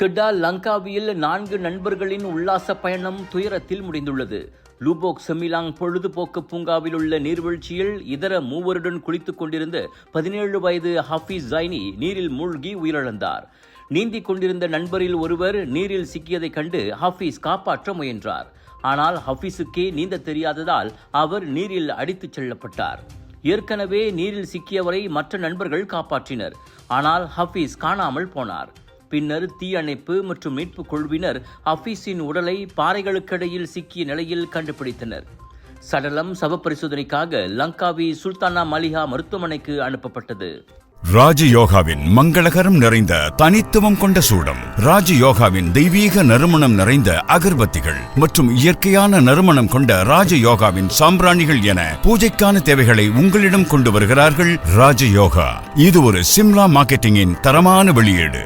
கெடா லங்காவியில் 4 நண்பர்களின் உல்லாச பயணம் துயரத்தில் முடிந்துள்ளது. லூபோக் செமிலாங் பொழுதுபோக்கு பூங்காவில் உள்ள நீர்வீழ்ச்சியில் இதர மூவருடன் குளித்துக் கொண்டிருந்த 17 வயது ஹபீஸ் ஜைனி நீரில் மூழ்கி உயிரிழந்தார். நீந்திக் கொண்டிருந்த நண்பரில் ஒருவர் நீரில் சிக்கியதைக் கண்டு ஹபீஸ் காப்பாற்ற முயன்றார். ஆனால் ஹபீஸுக்கே நீந்த தெரியாததால் அவர் நீரில் அடித்துச் செல்லப்பட்டார். ஏற்கனவே நீரில் சிக்கியவரை மற்ற நண்பர்கள் காப்பாற்றினர். ஆனால் ஹபீஸ் காணாமல் போனார். பின்னர் தீயணைப்பு மற்றும் மீட்பு குழுவினர் ஹபீஸின் உடலை பாறைகளுக்கிடையில் சிக்கிய நிலையில் கண்டுபிடித்தனர். சடலம் சவ பரிசோதனைக்காக லங்காவி சுல்தானா மலிஹா மருத்துவமனைக்கு அனுப்பப்பட்டது. ராஜயோகாவின் மங்களகரம் நிறைந்த தனித்துவம் கொண்ட சூடம், ராஜயோகாவின் தெய்வீக நறுமணம் நிறைந்த அகர்பத்திகள் மற்றும் இயற்கையான நறுமணம் கொண்ட ராஜயோகாவின் சாம்பிராணிகள் என பூஜைக்கான தேவைகளை உங்களிடம் கொண்டு வருகிறார்கள் ராஜயோகா. இது ஒரு சிம்லா மார்க்கெட்டிங்கின் தரமான வெளியீடு.